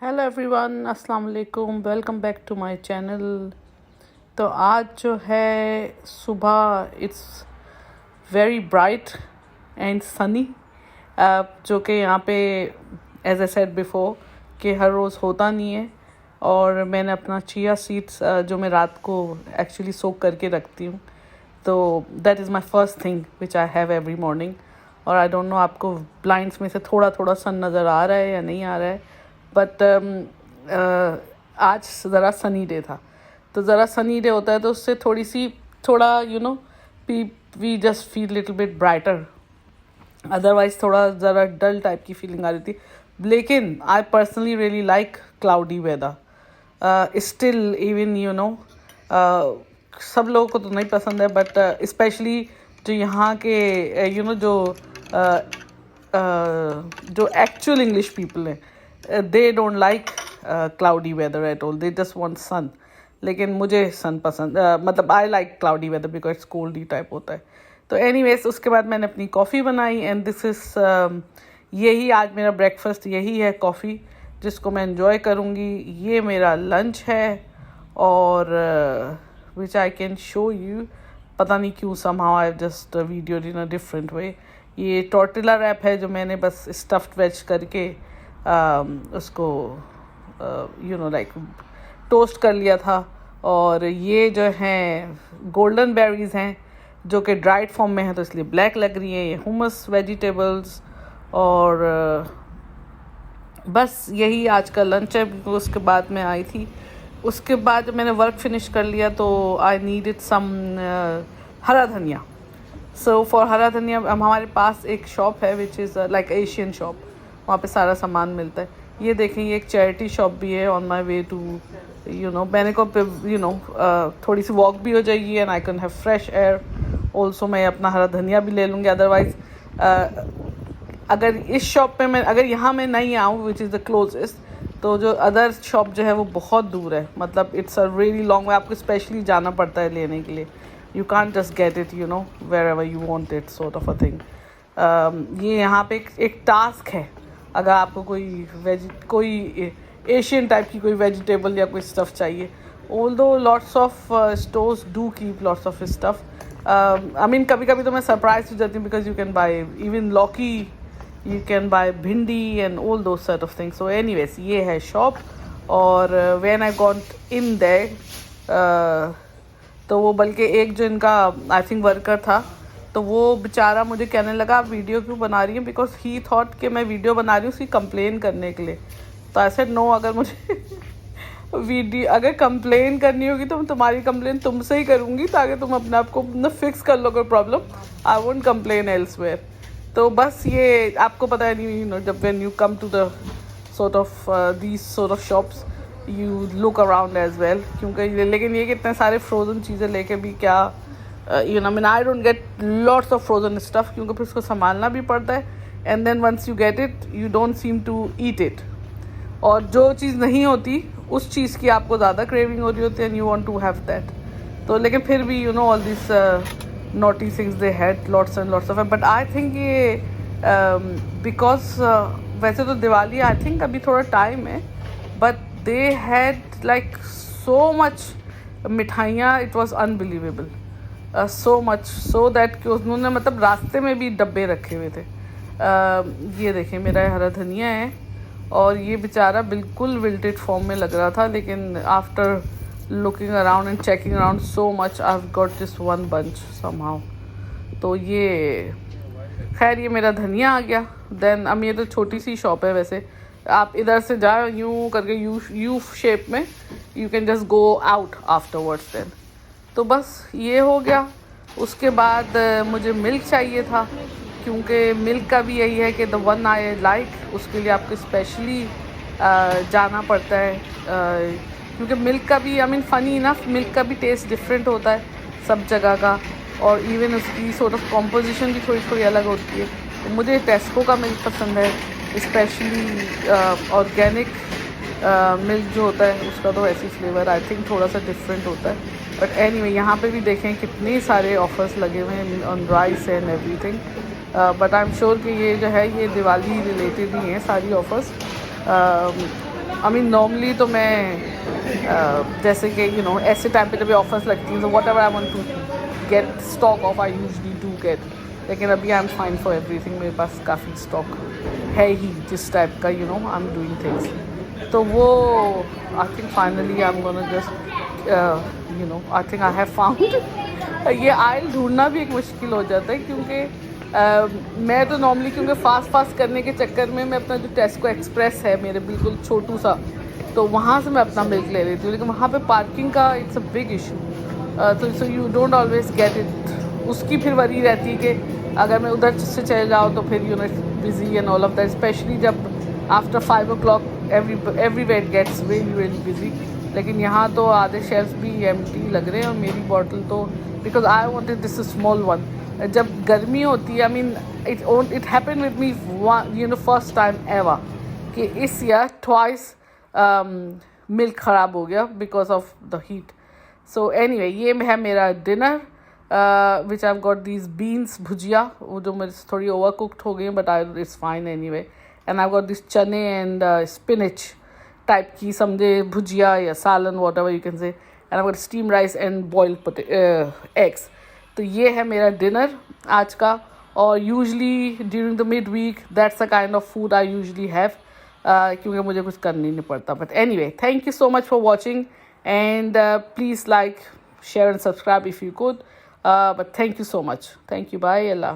Hello everyone, अस्सलाम वालेकुम। Welcome back to my channel. तो आज जो है सुबह it's very bright and sunny, जो कि यहाँ पे एज आई सेड बिफोर कि हर रोज़ होता नहीं है। और मैंने अपना चिया सीड्स जो मैं रात को एक्चुअली सोक करके रखती हूँ, तो that is my first thing which I have every morning. और आई डोंट नो आपको ब्लाइंड्स में से थोड़ा थोड़ा सन नज़र आ रहा है या नहीं आ रहा है, बट आज ज़रा सनी डे था। तो ज़रा सनी डे होता है तो उससे थोड़ा we just feel little bit brighter. Otherwise थोड़ा ज़रा डल टाइप की फीलिंग आ रही थी। लेकिन I personally really like cloudy weather still, even सब लोगों को तो नहीं पसंद है, बट स्पेशली जो यहाँ के जो एक्चुअल इंग्लिश पीपल हैं, they don't like cloudy weather at all, they just want sun. लेकिन मुझे सन पसंद, मतलब I like cloudy weather because coldy type होता है। तो एनीवेज उसके बाद मैंने अपनी कॉफ़ी बनाई एंड दिस इज़ यही आज मेरा ब्रेकफास्ट, यही है कॉफ़ी जिसको मैं एंजॉय करूँगी। ये मेरा लंच है और विच आई कैन शो यू। पता नहीं क्यों somehow I just video in a different way. ये टॉर्टिला रैप है जो मैंने बस स्टफ्ड वेज करके उसको लाइक टोस्ट कर लिया था। और ये जो हैं गोल्डन बेरीज़ हैं जो कि ड्राइड फॉर्म में है तो इसलिए ब्लैक लग रही हैं। ये हुमस वेजिटेबल्स और बस यही आज का लंच है। उसके बाद मैं आई थी, उसके बाद जब मैंने वर्क फिनिश कर लिया तो आई नीडेड सम हरा धनिया। सो फॉर हरा धनिया हमारे पास एक शॉप है which is like Asian shop, वहाँ पे सारा सामान मिलता है। ये देखें, ये एक चैरिटी शॉप भी है ऑन माई वे टू मैंने को थोड़ी सी वॉक भी हो जाएगी and I can have fresh air also. मैं अपना हरा धनिया भी ले लूँगी। अदरवाइज़ अगर इस शॉप पे अगर यहाँ मैं नहीं आऊँ विच इज़ द क्लोजेस्ट, तो जो अदर शॉप जो है वो बहुत दूर है। मतलब it's a really long way, आपको स्पेशली जाना पड़ता है लेने के लिए। You can't just get it wherever you want it, sort of a thing. ये यहाँ पे एक टास्क है। अगर आपको कोई एशियन टाइप की कोई वेजिटेबल या कोई स्टफ़ चाहिए, although lots of stores do keep lots of stuff. I mean कभी कभी तो मैं सरप्राइज हो जाती हूँ because you can buy even लौकी, यू कैन बाय भिंडी एंड ऑल दो set of things. So anyways ये है शॉप। और when I got in their तो वो बल्कि एक जो इनका आई थिंक वर्कर था, तो वो बेचारा मुझे कहने लगा आप वीडियो क्यों बना रही हैं, बिकॉज ही थॉट कि मैं वीडियो बना रही हूँ उसकी कंप्लेन करने के लिए। तो आई सेड नो, अगर मुझे वीडियो अगर कंप्लेन करनी होगी तो मैं तुम्हारी कंप्लेन तुमसे ही करूँगी ताकि तुम अपने आप को फिक्स कर लो कोई problem. I won't complain elsewhere. तो बस ये आपको पता है नहीं, जब when you come to the sort of these sort of shops you look around as well, क्योंकि लेकिन ये कि इतने सारे फ्रोज़न चीज़ें लेके भी क्या I mean I don't get lots of frozen stuff, क्योंकि फिर उसको संभालना भी पड़ता है and then once you get it you don't seem to eat it। और जो चीज़ नहीं होती उस चीज़ की आपको ज़्यादा क्रेविंग हो रही होती है and you want to have that। तो लेकिन फिर भी all these naughty things they had lots and lots of it, but I think ये because वैसे तो दिवाली आई थिंक अभी थोड़ा टाइम है, but they had like so much मिठाइयाँ, it was unbelievable, so much so that कि उन्होंने मतलब रास्ते में भी डब्बे रखे हुए थे। ये देखें मेरा हरा धनिया है और ये बेचारा बिल्कुल विल्टेड फॉर्म में लग रहा था, लेकिन after looking around and checking around so much I have got this one bunch somehow. तो ये खैर ये मेरा धनिया आ गया। देन अब ये तो छोटी सी शॉप है वैसे, आप इधर से जाओ यूँ करके यू शेप में, you can just go out afterwards. Then तो बस ये हो गया। उसके बाद मुझे मिल्क चाहिए था, क्योंकि मिल्क का भी यही है कि द वन आई लाइक, उसके लिए आपको स्पेशली जाना पड़ता है, क्योंकि मिल्क का भी I mean funny enough milk का भी टेस्ट डिफरेंट होता है सब जगह का, और इवन उसकी सॉर्ट ऑफ कॉम्पोजिशन भी थोड़ी थोड़ी अलग होती है। तो मुझे टेस्को का मिल्क पसंद है, स्पेशली ऑर्गेनिक मिल्क जो होता है उसका तो ऐसी फ्लेवर आई थिंक थोड़ा सा डिफरेंट होता है। बट एनीवे यहाँ पे भी देखें कितने सारे ऑफ़र्स लगे हुए हैं on rice and everything, but I am sure कि ये जो है ये दिवाली रिलेटेड ही हैं सारी ऑफ़र्स। आई मीन नॉर्मली तो मैं जैसे कि ऐसे टाइम पे जब ऑफर्स लगती हैं तो whatever I want to get stock of I usually do get, लेकिन अभी I am fine for everything, मेरे पास काफ़ी स्टॉक है ही जिस टाइप का आई एम डूइंग थिंग्स। तो वो I think finally I am gonna just I think I have found. ये आयल ढूंढना भी एक मुश्किल हो जाता है क्योंकि मैं तो नॉर्मली क्योंकि फास्ट करने के चक्कर में मैं अपना जो टेस्को एक्सप्रेस है मेरे बिल्कुल छोटू सा, तो वहाँ से मैं अपना मिल्क ले लेती हूँ, लेकिन वहाँ पे पार्किंग का इट्स अ बिग इशू। तो so you don't always get it. उसकी फिर वरी रहती है कि अगर मैं उधर से चले जाऊँ तो फिर busy and all of that, specially जब after 5 o'clock everywhere gets really busy. लेकिन यहाँ तो आधे शेल्फ भी एम्प्टी लग रहे हैं और मेरी बॉटल तो because I wanted this small one. जब गर्मी होती है I mean it happen with me first time ever कि इस ईयर ट्वाइस मिल्क ख़राब हो गया because of the heat. So anyway ये है मेरा dinner which I got these beans bhujia, वो जो मेरी थोड़ी ओवर कुकड हो गई हैं but I it's fine anyway, and I got this chane and spinach type की समझे भुजिया या salan whatever you can say, and I got steam rice and boiled eggs. तो ये है मेरा डिनर आज का, और usually during the mid week that's the kind of food I usually have क्योंकि मुझे कुछ करना ही नहीं पड़ता। But anyway thank you so much for watching and please like share and subscribe if you could, but thank you so much, thank you, bye, Allah.